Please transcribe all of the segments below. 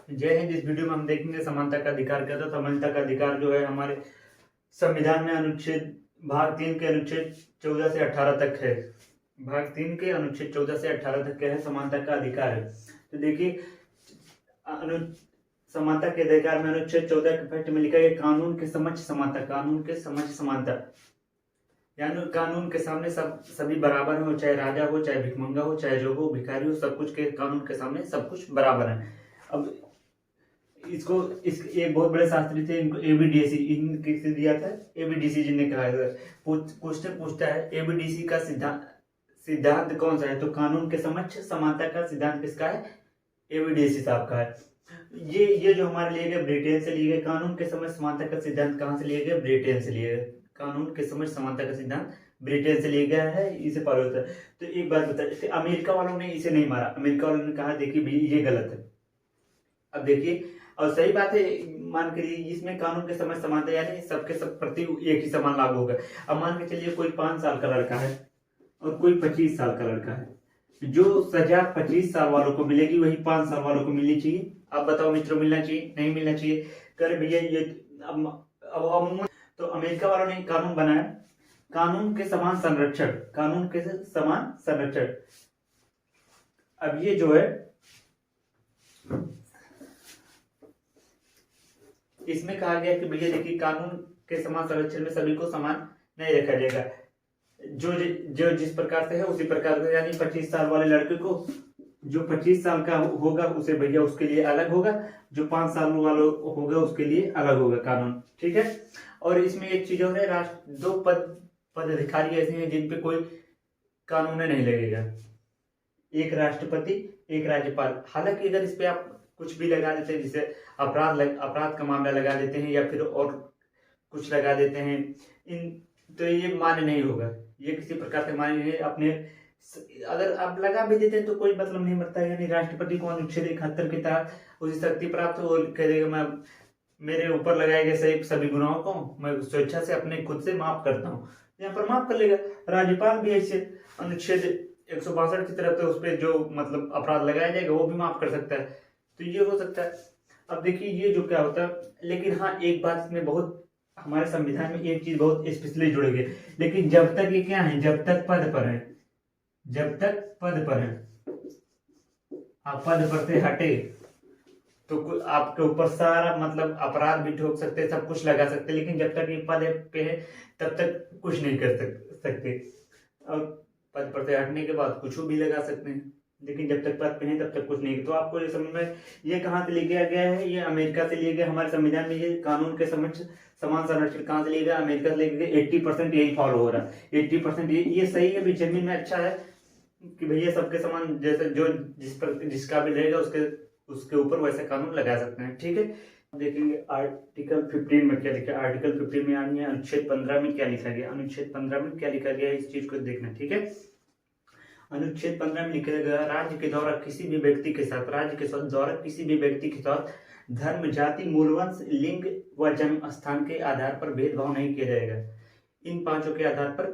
जय हिंद। इस वीडियो में हम देखेंगे समानता का अधिकार क्या था। समानता का अधिकार जो है हमारे संविधान में अनुच्छेद भाग 3 के अनुच्छेद 14 से 18 तक है। भाग 3 के अनुच्छेद 14 से 18 तक क्या है, समानता का अधिकार है। तो देखिए समानता के अधिकार में अनुच्छेद 14 के फर्स्ट में लिखा है कानून के समक्ष समानता। कानून के समक्ष समानता यानी कानून के सामने सभी बराबर हो, चाहे राजा हो, चाहे भिखमंगा हो, चाहे जो हो, भिखारी हो, सब कुछ के कानून के सामने सब कुछ बराबर है। अब इसको एक बहुत बड़े शास्त्री थे, इनको एबीडीसी किसने दिया था, एबीडीसी जी ने कहा था। क्वेश्चन पूछता है एबीडीसी का सिद्धांत कौन सा है, तो कानून के समक्ष समानता का सिद्धांत किसका है, एबीडीसी साहब का है। ये जो हमारे लिए गए ब्रिटेन से लिए गए। कानून के समक्ष समानता का सिद्धांत कहाँ से लिए गए, ब्रिटेन से लिए गए। कानून के समक्ष समानता का सिद्धांत ब्रिटेन से लिया गया है, इसे फॉलो होता है। तो एक बात बता, अमेरिका वालों ने इसे नहीं मारा। अमेरिका वालों ने कहा देखिए भाई ये गलत है। अब देखिए, और सही बात है, मान के लिए इसमें कानून के समक्ष समानता यानी सबके सब प्रति एक ही समान लागू होगा। अब मान के चलिए कोई 5 साल का लड़का है और कोई 25 साल का लड़का है, जो सजा 25 साल वालों को मिलेगी वही 5 साल वालों को मिलनी चाहिए। आप बताओ मित्रों, मिलना चाहिए नहीं मिलना चाहिए? कर भैया ये अब तो अमेरिका वालों ने कानून बनाया, कानून के समान संरक्षण, कानून के समान संरक्षण। अब ये जो है इसमें कहा गया कि भैया देखिए कानून के समान संरक्षण में सभी को समान नहीं रखा जाएगा। जो जिस प्रकार से है उसी प्रकार से, यानी 25 साल वाले लड़के को जो 25 साल का होगा उसे भैया उसके लिए अलग होगा, जो 5 साल वाला होगा उसके लिए अलग होगा कानून, ठीक है। और इसमें एक चीज और है, राष्ट्र 2 पद अधिकारी ऐसे हैं जिन पे कोई कानून नहीं लगेगा, एक राष्ट्रपति एक राज्यपाल। हालांकि अगर इस पे आप कुछ भी लगा देते हैं, जैसे अपराध का मामला लगा देते हैं या फिर और कुछ लगा देते हैं, तो ये मान्य नहीं होगा, ये किसी प्रकार से मान्य नहीं। अपने अगर आप लगा भी देते हैं तो कोई मतलब नहीं बनता है। यानी राष्ट्रपति को अनुच्छेद 71 के तहत उसे शक्ति प्राप्त हो, कह देगा मैं मेरे ऊपर लगाए गए सभी गुनाहों को मैं स्वेच्छा से अपने खुद से माफ करता हूँ, यहाँ पर माफ कर लेगा। राज्यपाल भी ऐसे अनुच्छेद 162 की तरफ से उस पर जो मतलब अपराध लगाया जाएगा वो भी माफ कर सकता है, तो ये हो सकता है। अब देखिए ये जो क्या होता है, लेकिन हाँ एक बात इसमें बहुत, हमारे संविधान में एक चीज बहुत स्पेशली जुड़ी गई, लेकिन जब तक ये क्या है, जब तक पद पर है, जब तक पद पर है, आप पद पर से हटे तो आपके ऊपर सारा मतलब अपराध भी ठोक सकते हैं, सब कुछ लगा सकते हैं, लेकिन जब तक ये पद पे है तब तक कुछ नहीं कर सकते। और पद पर से हटने के बाद कुछ भी लगा सकते हैं, लेकिन जब तक पद पे है तब तक कुछ नहीं। तो आपको ये समझ में, ये कहाँ से लिया गया है, ये अमेरिका से लिया गया। हमारे संविधान में ये कानून के समक्ष समान संरक्षण कहाँ से लिया गया, अमेरिका से लिया गया। 80% यही फॉलो हो रहा है, 80% ये सही है भी, जमीन में अच्छा है कि भैया सबके समान, जैसे जो जिसका भी रहेगा उसके ऊपर वैसा कानून लगा सकते हैं, ठीक है। देखेंगे आर्टिकल 15 में क्या लिखा है। आर्टिकल 15 में यानी अनुच्छेद 15 में क्या लिखा गया, अनुच्छेद 15 में क्या लिखा गया है, इस चीज को देखना, ठीक है। अनुच्छेद 15 में लिखा गया राज्य के द्वारा किसी भी व्यक्ति के साथ, राज्य के द्वारा किसी भी व्यक्ति के साथ धर्म, जाति, मूलवंश, लिंग व जन्म स्थान के आधार पर भेदभाव नहीं किया जाएगा। इन पांचों के आधार पर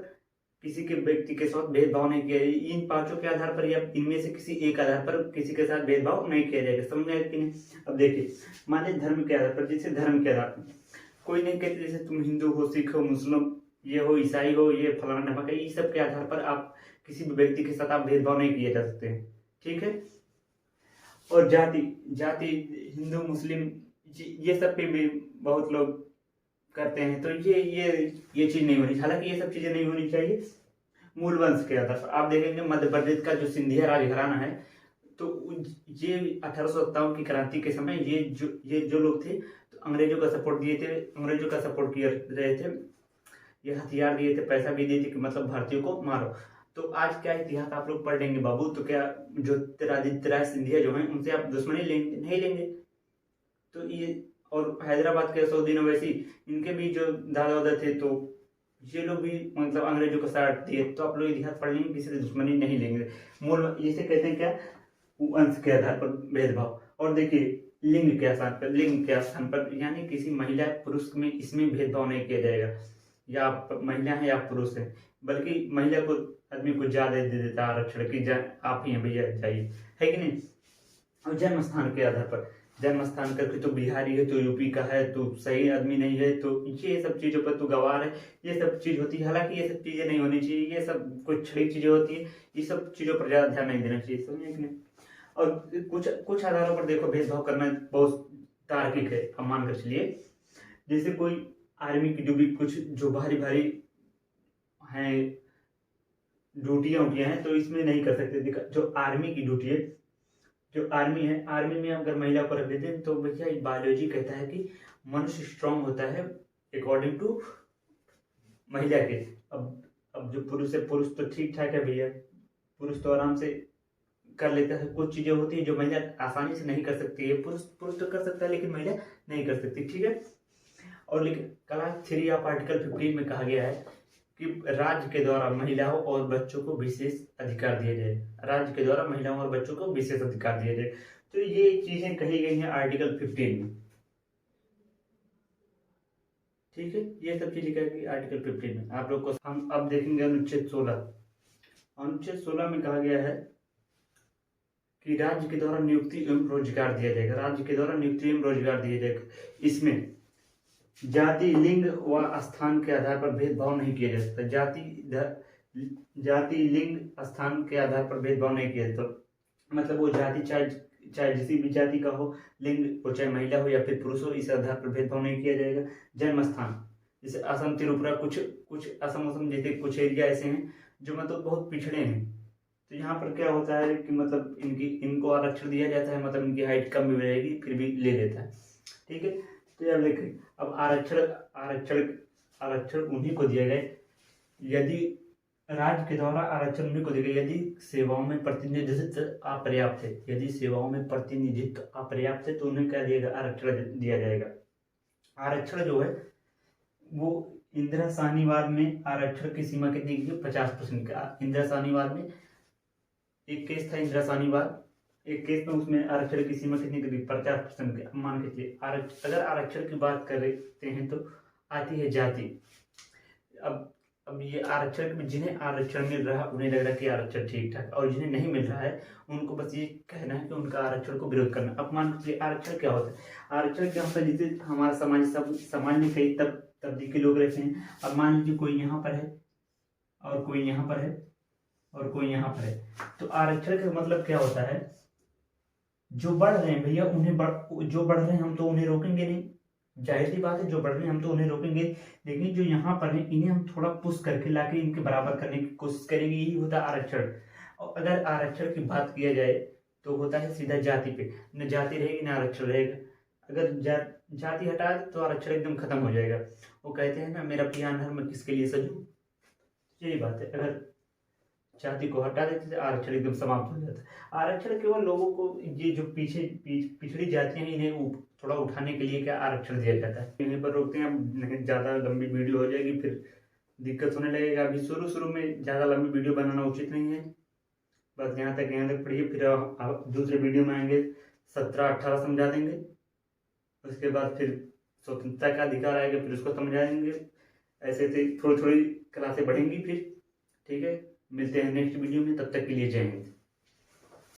किसी के व्यक्ति के साथ भेदभाव नहीं किया जाएगा। इन पांचों के आधार पर या इनमें से किसी एक आधार पर किसी के साथ भेदभाव नहीं किया जाएगा। समझ में आया कि नहीं? अब देखिए माने धर्म के आधार पर, जैसे धर्म के आधार पर कोई नहीं कहते जैसे तुम हिंदू हो, सिख हो, मुस्लिम ये हो, ईसाई हो, ये फलाना ढमाका, ये सब के आधार पर आप किसी भी व्यक्ति के साथ आप भेदभाव नहीं किए जा सकते हैं, ठीक है। और जाति हिंदू मुस्लिम ये सब पे भी बहुत लोग करते हैं, तो ये चीज नहीं होनी, हालांकि ये सब चीजें नहीं होनी चाहिए। मूल वंश के आधार पर आप देखेंगे मध्य प्रदेश का जो सिंधिया राजघराना है, तो ये 1857 की क्रांति के समय ये जो लोग थे तो अंग्रेजों का सपोर्ट दिए थे, अंग्रेजों का सपोर्ट किए रहे थे, ये हथियार दिए थे, पैसा भी दिए थे कि मतलब भारतीयों को मारो। तो आज क्या इतिहास आप लोग पढ़ लेंगे बाबू, तो क्या ज्योतिरादित्य राय सिंधिया जो है उनसे आप दुश्मनी नहीं लेंगे। तो ये और हैदराबाद के असदुद्दीन ओवैसी, इनके भी जो दादा दादा थे, तो ये लोग भी मतलब अंग्रेजों का साथ दिए, तो आप लोग इतिहास पढ़ लेंगे, किसी से दुश्मनी नहीं लेंगे। मूल इसे कहते हैं क्या, वंश के आधार पर भेदभाव। और देखिए लिंग के स्थान पर यानी किसी महिला पुरुष में इसमें भेदभाव नहीं किया जाएगा, या आप महिला है या पुरुष है, बल्कि महिला को आदमी को ज्यादा दे देता आरक्षण की, आप ही हैं भैया जाइए, है कि नहीं। और जन्म स्थान के आधार पर, जन्म स्थान करके तो बिहारी है, तो यूपी का है, तो सही आदमी नहीं है, तो ये सब चीज़ों पर तो गवार है, ये सब चीज़ होती है। हालांकि ये सब चीज़ें नहीं होनी चाहिए, ये सब कुछ छड़ी चीज़ें होती है, ये सब चीज़ों पर ज़्यादा ध्यान नहीं देना चाहिए, समझे कि नहीं। और कुछ कुछ आधारों पर देखो भेदभाव करना बहुत तार्किक है, अब मान कर चलिए। जैसे कोई आर्मी की ड्यूटी, कुछ जो भारी भारी हैं ड्यूटियाँ उटियाँ हैं, तो इसमें नहीं कर सकते। जो आर्मी की ड्यूटी है, जो आर्मी है, आर्मी में अगर महिला को रख देते हैं तो भैया बायोलॉजी कहता है कि मनुष्य स्ट्रांग होता है अकॉर्डिंग टू महिला के। अब जो पुरुष है, पुरुष तो ठीक ठाक है भैया, पुरुष तो आराम से कर लेता है। कुछ चीजें होती है जो महिला आसानी से नहीं कर सकती है, पुरुष पुरुष तो कर सकता है लेकिन महिला नहीं कर सकती, ठीक है। और लेकिन क्लास 3 ऑफ आर्टिकल 15 में कहा गया है कि राज्य के द्वारा महिलाओं और बच्चों को विशेष अधिकार दिए जाए, राज्य के द्वारा महिलाओं और बच्चों को विशेष अधिकार दिए जाए। तो ये चीजें कही गई हैं आर्टिकल 15 में, ठीक है। ये सब चीजें कही गई आर्टिकल 15 में। आप लोग को हम अब देखेंगे अनुच्छेद 16। अनुच्छेद 16 में कहा गया है कि राज्य के द्वारा नियुक्ति एवं रोजगार दिया जाएगा, राज्य के द्वारा नियुक्ति एवं रोजगार दिया जाएगा। इसमें जाति, लिंग व स्थान के आधार पर भेदभाव नहीं किया जा सकता। जाति, लिंग, स्थान के आधार पर भेदभाव नहीं किया जाता। मतलब वो जाति चाहे किसी भी जाति का हो, लिंग वो चाहे महिला हो या फिर पुरुष हो, इस आधार पर भेदभाव नहीं किया जाएगा। जन्म स्थान, जैसे असम, त्रिपुरा, कुछ असम जैसे कुछ एरिया ऐसे हैं जो मतलब बहुत पिछड़े हैं, तो यहाँ पर क्या होता है कि मतलब इनको आरक्षण दिया जाता है, मतलब इनकी हाइट कम भी रहेगी फिर भी ले लेता है, ठीक है। तो यार देखिए, अब आरक्षण उन्हीं को दिया गया यदि राज्य के द्वारा आरक्षण उन्हीं को दिया गया यदि सेवाओं में प्रतिनिधित्व अपर्याप्त है, यदि सेवाओं में प्रतिनिधित्व अपर्याप्त है तो उन्हें क्या दिएगा, आरक्षण दिया जाएगा। आरक्षण जो है वो इंदिरा साहनीवाद में आरक्षण की सीमा कितनी की, 50% का। इंदिरा साहनीवाद में एक केस था, इंदिरा साहनीवाद एक केस में, उसमें आरक्षण की सीमा कितनी कर दी, 50% की। मान के चलिए अगर आरक्षण की बात करते हैं तो आती है जाति। अब ये आरक्षण में जिन्हें आरक्षण मिल रहा है उन्हें लग रहा है कि आरक्षण ठीक ठाक, और जिन्हें नहीं मिल रहा है उनको बस ये कहना है कि उनका आरक्षण को विरोध करना। अब मान लीजिए आरक्षण क्या होता है, आरक्षण क्या होता है, जैसे हमारा समाज में कई तबदील के लोग रहते हैं। अब मान लीजिए कोई यहाँ पर है और कोई यहाँ पर है और कोई यहाँ पर है, तो आरक्षण का मतलब क्या होता है, जो बढ़ रहे हैं भैया जो बढ़ रहे हैं हम तो उन्हें रोकेंगे नहीं, जाहिर सी बात है, जो बढ़ रहे हैं हम तो उन्हें रोकेंगे, लेकिन जो यहाँ पर है इन्हें हम थोड़ा पुश करके लाके इनके बराबर करने की कोशिश करेंगे, यही होता है आरक्षण। और अगर आरक्षण की बात किया जाए तो होता है सीधा जाति पे, न जाति रहेगी न आरक्षण रहेगा। अगर जाति हटा दे तो आरक्षण एकदम खत्म हो जाएगा। वो कहते हैं ना, मेरा पियान हर मैं किसके लिए सजूं, यही बात है। अगर जाति को हटा देते थे आरक्षण एकदम समाप्त हो जाता है। आरक्षण केवल लोगों को, ये जो पिछड़ी जातियां हैं इन्हें थोड़ा उठाने के लिए क्या आरक्षण दिया जाता है। यहीं पर रोकते हैं, अब नहीं ज़्यादा लंबी वीडियो हो जाएगी फिर दिक्कत होने लगेगा। अभी शुरू में ज़्यादा लंबी वीडियो बनाना उचित नहीं है, बस यहाँ तक पढ़िए, फिर दूसरे वीडियो में आएंगे 17-18 समझा देंगे, उसके बाद फिर स्वतंत्रता का अधिकार आएगा फिर उसको समझा देंगे। ऐसे थोड़ी क्लासें बढ़ेंगी फिर, ठीक है। मिलते हैं नेक्स्ट वीडियो में, तब तक के लिए जय हिंद।